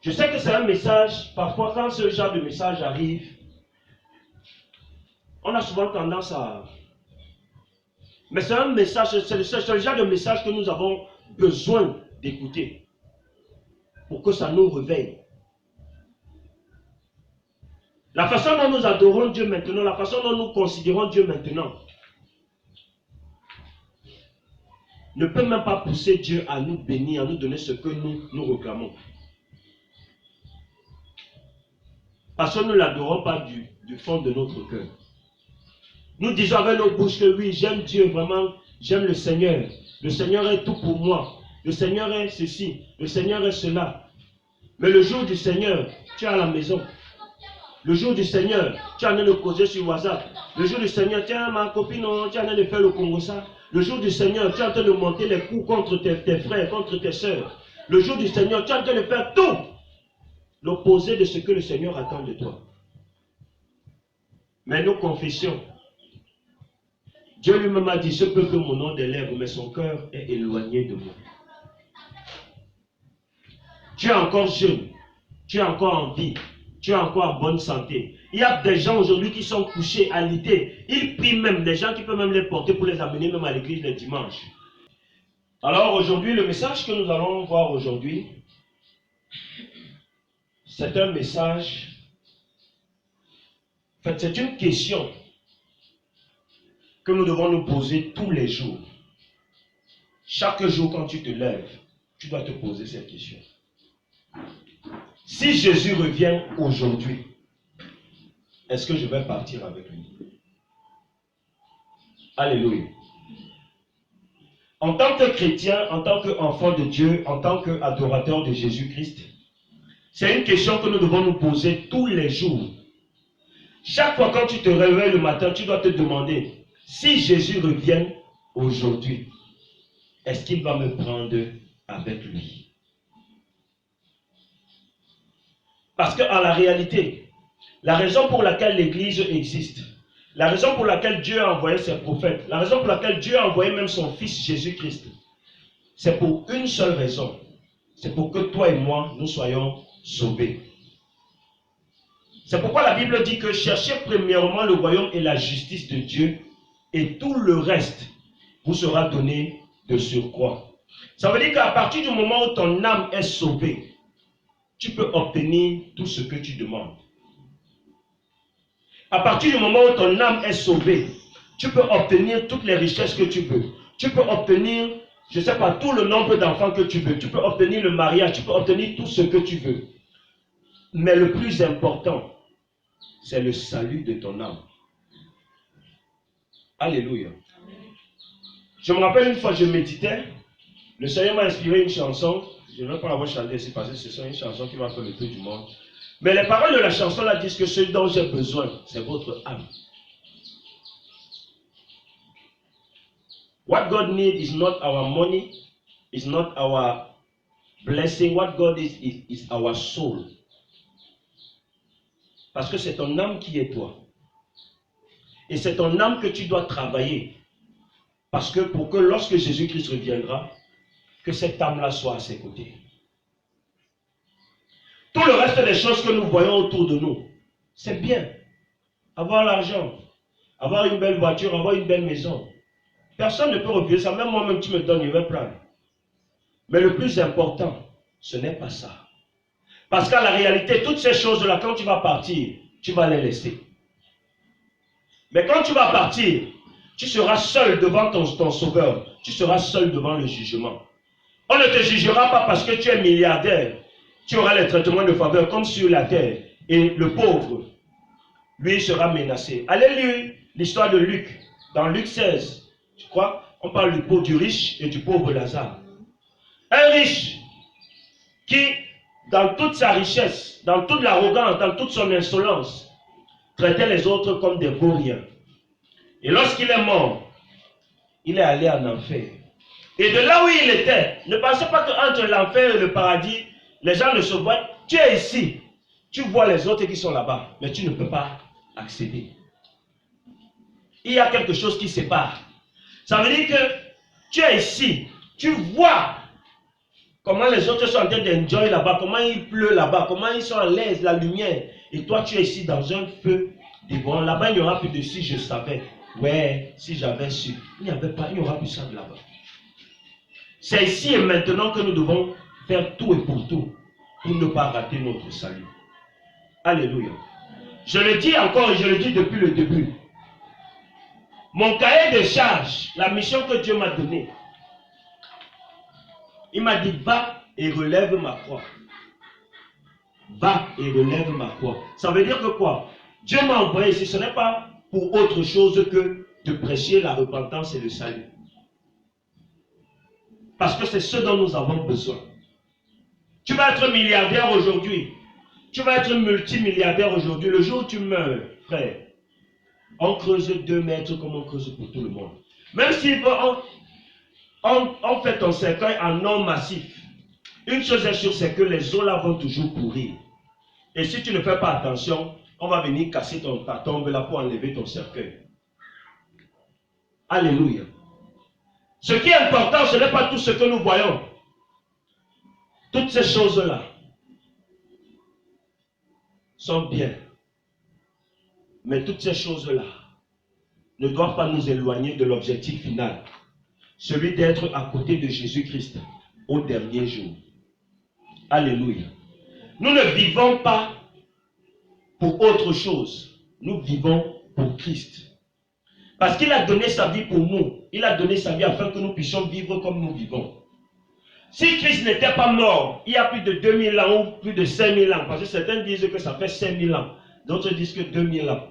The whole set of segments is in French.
Je sais que c'est un message, parfois quand ce genre de message arrive, on a souvent tendance à... Mais c'est un message, c'est le genre de message que nous avons besoin d'écouter pour que ça nous réveille. La façon dont nous adorons Dieu maintenant, la façon dont nous considérons Dieu maintenant, ne peut même pas pousser Dieu à nous bénir, à nous donner ce que nous réclamons. Parce que nous ne l'adorons pas du fond de notre cœur. Nous disons avec nos bouches que oui, j'aime Dieu, vraiment, j'aime le Seigneur. Le Seigneur est tout pour moi. Le Seigneur est ceci, le Seigneur est cela. Mais le jour du Seigneur, tu es à la maison. Le jour du Seigneur, tu es en train de causer sur WhatsApp. Le jour du Seigneur, tiens, ma copine, tu es en train de faire le Congo ça. Le jour du Seigneur, tu es en train de monter les coups contre tes frères, contre tes soeurs. Le jour du Seigneur, tu es en train de faire tout l'opposé de ce que le Seigneur attend de toi. Mais nous confessions. Dieu lui-même a dit, ce peut que mon nom des lèvres, mais son cœur est éloigné de moi. Tu es encore jeune, tu es encore en vie, tu es encore en bonne santé. Il y a des gens aujourd'hui qui sont couchés, alités. Ils prient même, des gens qui peuvent même les porter pour les amener même à l'église le dimanche. Alors aujourd'hui, le message que nous allons voir aujourd'hui, c'est un message, en fait c'est une question que nous devons nous poser tous les jours. Chaque jour quand tu te lèves, tu dois te poser cette question. Si Jésus revient aujourd'hui, est-ce que je vais partir avec lui? Alléluia. En tant que chrétien, en tant qu'enfant de Dieu, en tant qu'adorateur de Jésus-Christ, c'est une question que nous devons nous poser tous les jours. Chaque fois quand tu te réveilles le matin, tu dois te demander, si Jésus revient aujourd'hui, est-ce qu'il va me prendre avec lui? Parce qu'en la réalité, la raison pour laquelle l'Église existe, la raison pour laquelle Dieu a envoyé ses prophètes, la raison pour laquelle Dieu a envoyé même son Fils Jésus-Christ, c'est pour une seule raison. C'est pour que toi et moi, nous soyons sauvés. C'est pourquoi la Bible dit que cherchez premièrement le royaume et la justice de Dieu, et tout le reste vous sera donné de surcroît. Ça veut dire qu'à partir du moment où ton âme est sauvée, tu peux obtenir tout ce que tu demandes. À partir du moment où ton âme est sauvée, tu peux obtenir toutes les richesses que tu veux. Tu peux obtenir, je ne sais pas, tout le nombre d'enfants que tu veux. Tu peux obtenir le mariage, tu peux obtenir tout ce que tu veux. Mais le plus important, c'est le salut de ton âme. Alléluia. Je me rappelle une fois, je méditais, le Seigneur m'a inspiré une chanson. Je ne vais pas l'avoir chantée ici parce que ce sont une chanson qui va faire le tour du monde. Mais les paroles de la chanson là disent que ce dont j'ai besoin, c'est votre âme. What God needs is not our money, is not our blessing. What God is our soul. Parce que c'est ton âme qui est toi. Et c'est ton âme que tu dois travailler. Parce que pour que lorsque Jésus-Christ reviendra, que cette âme-là soit à ses côtés. Tout le reste des choses que nous voyons autour de nous, c'est bien. Avoir l'argent, avoir une belle voiture, avoir une belle maison. Personne ne peut refuser ça. Même moi-même, tu me donnes, je vais prendre. Mais le plus important, ce n'est pas ça. Parce qu'à la réalité, toutes ces choses-là, quand tu vas partir, tu vas les laisser. Mais quand tu vas partir, tu seras seul devant ton sauveur. Tu seras seul devant le jugement. On ne te jugera pas parce que tu es milliardaire. Tu auras les traitements de faveur comme sur la terre. Et le pauvre, lui, sera menacé. Allez lire l'histoire de Luc. Dans Luc 16, je crois, on parle du riche et du pauvre Lazare. Un riche qui, dans toute sa richesse, dans toute l'arrogance, dans toute son insolence, traitait les autres comme des vauriens. Et lorsqu'il est mort, il est allé en enfer. Et de là où il était, ne pensez pas qu'entre l'enfer et le paradis, les gens ne se voient. Tu es ici, tu vois les autres qui sont là-bas, mais tu ne peux pas accéder. Il y a quelque chose qui sépare. Ça veut dire que tu es ici, tu vois Comment les autres sont en train d'enjoy là-bas, comment il pleut là-bas, comment ils sont à l'aise, la lumière. Et toi, tu es ici dans un feu dévorant. Là-bas, il n'y aura plus de si je savais. Ouais, si j'avais su. Il n'y aura plus ça de là-bas. C'est ici et maintenant que nous devons faire tout et pour tout pour ne pas rater notre salut. Alléluia. Je le dis encore et je le dis depuis le début. Mon cahier de charge, la mission que Dieu m'a donnée, il m'a dit, va et relève ma croix. Va et relève ma croix. Ça veut dire que quoi? Dieu m'a envoyé ici, ce n'est pas pour autre chose que de prêcher la repentance et le salut. Parce que c'est ce dont nous avons besoin. Tu vas être milliardaire aujourd'hui. Tu vas être multimilliardaire aujourd'hui. Le jour où tu meurs, frère, on creuse 2 mètres comme on creuse pour tout le monde. Même si on fait ton cercueil en or massif, une chose est sûre, c'est que les eaux là vont toujours courir. Et si tu ne fais pas attention, on va venir casser ta tombe là pour enlever ton cercueil. Alléluia. Ce qui est important, ce n'est pas tout ce que nous voyons. Toutes ces choses-là sont bien. Mais toutes ces choses-là ne doivent pas nous éloigner de l'objectif final. Celui d'être à côté de Jésus-Christ au dernier jour. Alléluia. Nous ne vivons pas pour autre chose. Nous vivons pour Christ. Parce qu'il a donné sa vie pour nous. Il a donné sa vie afin que nous puissions vivre comme nous vivons. Si Christ n'était pas mort, il y a plus de 2000 ans ou plus de 5000 ans, parce que certains disent que ça fait 5000 ans, d'autres disent que 2000 ans.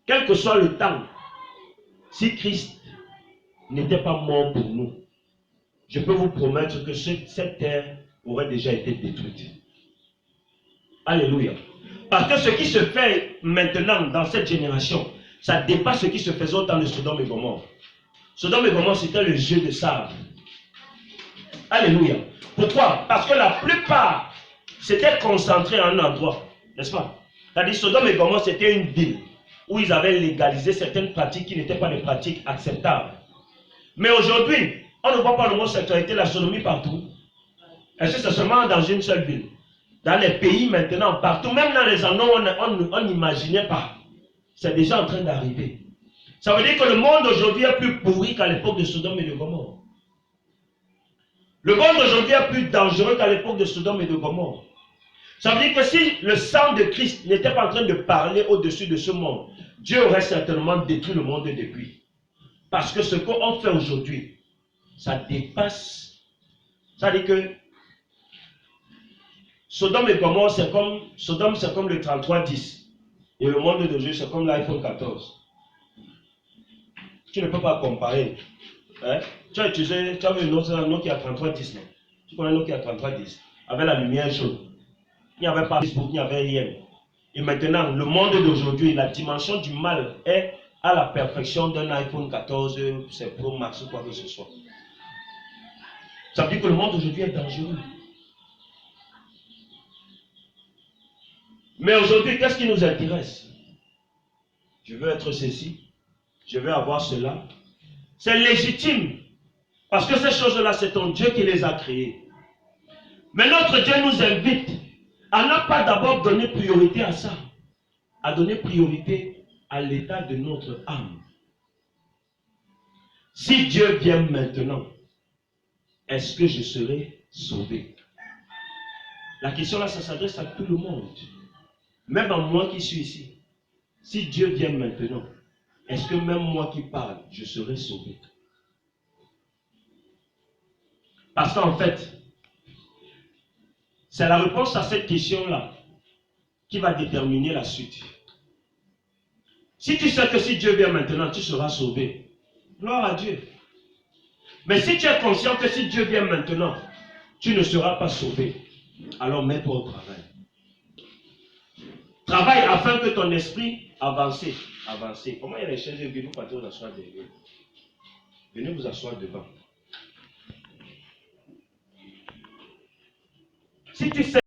Quel que soit le temps, si Christ n'était pas mort pour nous, je peux vous promettre que cette terre aurait déjà été détruite. Alléluia. Parce que ce qui se fait maintenant dans cette génération, ça dépasse ce qui se faisait au temps de Sodome et Gomorrhe. Sodome et Gomorrhe, c'était le jeu de sable. Alléluia. Pourquoi? Parce que la plupart s'étaient concentrés en un endroit. N'est-ce pas? C'est-à-dire Sodome et Gomorrhe, c'était une ville où ils avaient légalisé certaines pratiques qui n'étaient pas des pratiques acceptables. Mais aujourd'hui, on ne voit pas l'homosexualité, la sodomie partout. Est-ce que c'est seulement dans une seule ville? Dans les pays maintenant, partout, même dans les endroits où on n'imaginait pas. C'est déjà en train d'arriver. Ça veut dire que le monde aujourd'hui est plus pourri qu'à l'époque de Sodome et de Gomorrhe. Le monde aujourd'hui est plus dangereux qu'à l'époque de Sodome et de Gomorrhe. Ça veut dire que si le sang de Christ n'était pas en train de parler au-dessus de ce monde, Dieu aurait certainement détruit le monde depuis. Parce que ce qu'on fait aujourd'hui, ça dépasse. Ça veut dire que Sodome et Gomorrhe, Sodome, c'est comme le 3310. Et le monde d'aujourd'hui, c'est comme l'iPhone 14. Tu ne peux pas comparer. Hein? Tu as vu une autre Nokia 3310, non? Tu connais Nokia 3310, avec la lumière jaune. Il n'y avait pas Facebook, il n'y avait rien. Et maintenant, le monde d'aujourd'hui, la dimension du mal est à la perfection d'un iPhone 14, c'est Pro Max ou quoi que ce soit. Ça veut dire que le monde d'aujourd'hui est dangereux. Mais aujourd'hui, qu'est-ce qui nous intéresse? Je veux être ceci, je veux avoir cela. C'est légitime. Parce que ces choses-là, c'est ton Dieu qui les a créées. Mais notre Dieu nous invite à ne pas d'abord donner priorité à ça, à donner priorité à l'état de notre âme. Si Dieu vient maintenant, est-ce que je serai sauvé? La question là, ça s'adresse à tout le monde. Même à moi qui suis ici. Si Dieu vient maintenant, est-ce que même moi qui parle, je serai sauvé? Parce qu'en fait, c'est la réponse à cette question-là qui va déterminer la suite. Si tu sais que si Dieu vient maintenant, tu seras sauvé, gloire à Dieu. Mais si tu es conscient que si Dieu vient maintenant, tu ne seras pas sauvé, alors mets-toi au travail. Travaille afin que ton esprit avance. Comment il y a les chaises? Venez vous partir vous asseoir derrière. Venez vous asseoir devant. Si tu sais